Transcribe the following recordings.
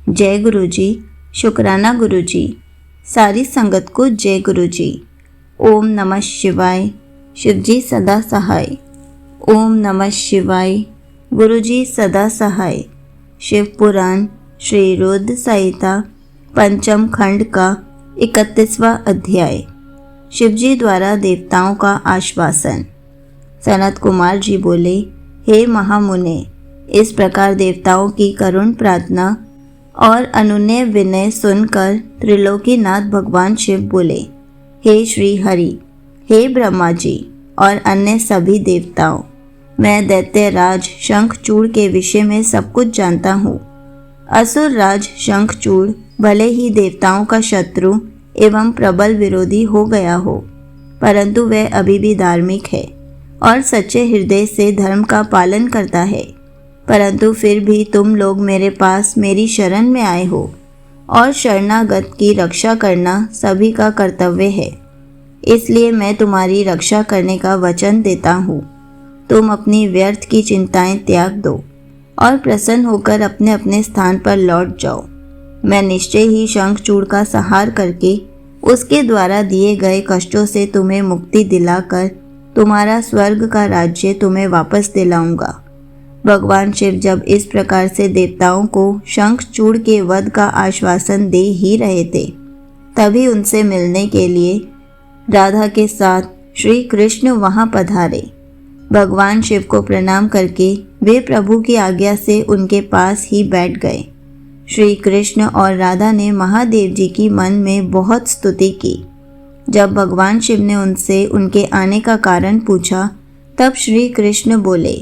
जय गुरु जी, शुक्राना गुरु जी। सारी संगत को जय गुरु जी। ओम नमः शिवाय। शिव जी सदा सहाय। ओम नमः शिवाय। गुरु जी सदा सहाय। शिव पुराण श्री रुद्र संहिता पंचम खंड का 31वां अध्याय। शिव जी द्वारा देवताओं का आश्वासन। सनत कुमार जी बोले, हे महामुने, इस प्रकार देवताओं की करुण प्रार्थना और अनुनय विनय सुनकर त्रिलोकीनाथ भगवान शिव बोले, हे श्री हरि, हे ब्रह्मा जी और अन्य सभी देवताओं, मैं दैत्यराज शंखचूड़ के विषय में सब कुछ जानता हूँ। असुर राज शंखचूड़ भले ही देवताओं का शत्रु एवं प्रबल विरोधी हो गया हो, परंतु वह अभी भी धार्मिक है और सच्चे हृदय से धर्म का पालन करता है। परंतु फिर भी तुम लोग मेरे पास मेरी शरण में आए हो और शरणागत की रक्षा करना सभी का कर्तव्य है, इसलिए मैं तुम्हारी रक्षा करने का वचन देता हूँ। तुम अपनी व्यर्थ की चिंताएं त्याग दो और प्रसन्न होकर अपने अपने स्थान पर लौट जाओ। मैं निश्चय ही शंखचूड़ का संहार करके उसके द्वारा दिए गए कष्टों से तुम्हें मुक्ति दिलाकर तुम्हारा स्वर्ग का राज्य तुम्हें वापस दिलाऊंगा। भगवान शिव जब इस प्रकार से देवताओं को शंखचूड़ के वध का आश्वासन दे ही रहे थे, तभी उनसे मिलने के लिए राधा के साथ श्री कृष्ण वहां पधारे। भगवान शिव को प्रणाम करके वे प्रभु की आज्ञा से उनके पास ही बैठ गए। श्री कृष्ण और राधा ने महादेव जी की मन में बहुत स्तुति की। जब भगवान शिव ने उनसे उनके आने का कारण पूछा, तब श्री कृष्ण बोले,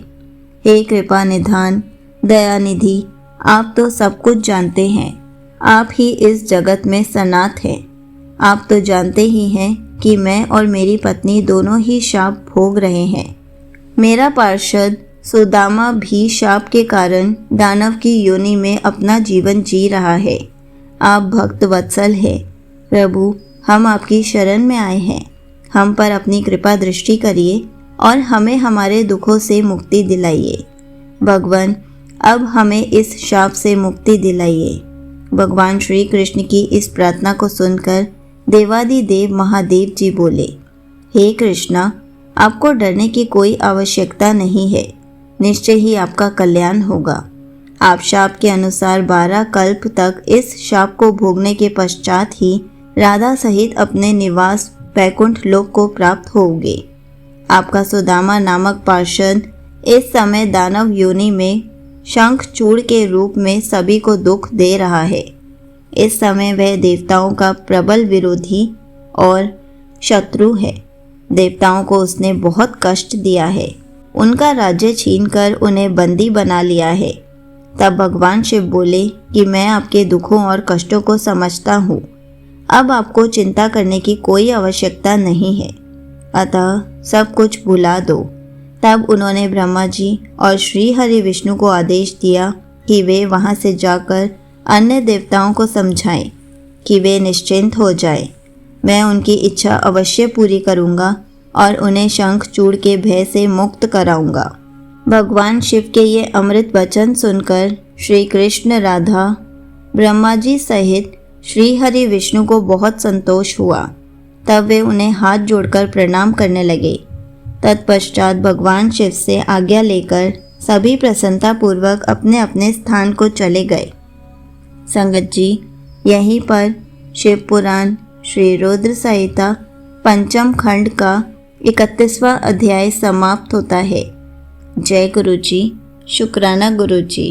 हे कृपा निधान दयानिधि, आप तो सब कुछ जानते हैं। आप ही इस जगत में सनात हैं। आप तो जानते ही हैं कि मैं और मेरी पत्नी दोनों ही शाप भोग रहे हैं। मेरा पार्षद सुदामा भी शाप के कारण दानव की योनि में अपना जीवन जी रहा है। आप भक्त वत्सल हैं। प्रभु, हम आपकी शरण में आए हैं। हम पर अपनी कृपा दृष्टि करिए और हमें हमारे दुखों से मुक्ति दिलाइए। भगवान, अब हमें इस शाप से मुक्ति दिलाइए। भगवान श्री कृष्ण की इस प्रार्थना को सुनकर देवादिदेव महादेव जी बोले, हे कृष्णा, आपको डरने की कोई आवश्यकता नहीं है। निश्चय ही आपका कल्याण होगा। आप शाप के अनुसार 12 कल्प तक इस शाप को भोगने के पश्चात ही राधा सहित अपने निवास वैकुंठ लोक को प्राप्त होंगे। आपका सुदामा नामक पार्षद इस समय दानव योनि में शंखचूड़ के रूप में सभी को दुख दे रहा है। इस समय वह देवताओं का प्रबल विरोधी और शत्रु है। देवताओं को उसने बहुत कष्ट दिया है, उनका राज्य छीनकर उन्हें बंदी बना लिया है। तब भगवान शिव बोले कि मैं आपके दुखों और कष्टों को समझता हूँ। अब आपको चिंता करने की कोई आवश्यकता नहीं है, अतः सब कुछ भुला दो। तब उन्होंने ब्रह्मा जी और श्री हरि विष्णु को आदेश दिया कि वे वहां से जाकर अन्य देवताओं को समझाएं कि वे निश्चिंत हो जाएं। मैं उनकी इच्छा अवश्य पूरी करूंगा और उन्हें शंखचूड़ के भय से मुक्त कराऊंगा। भगवान शिव के ये अमृत वचन सुनकर श्री कृष्ण, राधा, ब्रह्मा जी सहित श्री हरि विष्णु को बहुत संतोष हुआ। तब वे उन्हें हाथ जोड़कर प्रणाम करने लगे। तत्पश्चात भगवान शिव से आज्ञा लेकर सभी प्रसन्नतापूर्वक अपने अपने स्थान को चले गए। संगत जी, यहीं पर शिव पुराण श्री रुद्र संहिता पंचम खंड का 31वां अध्याय समाप्त होता है। जय गुरु जी, शुक्राना गुरु जी।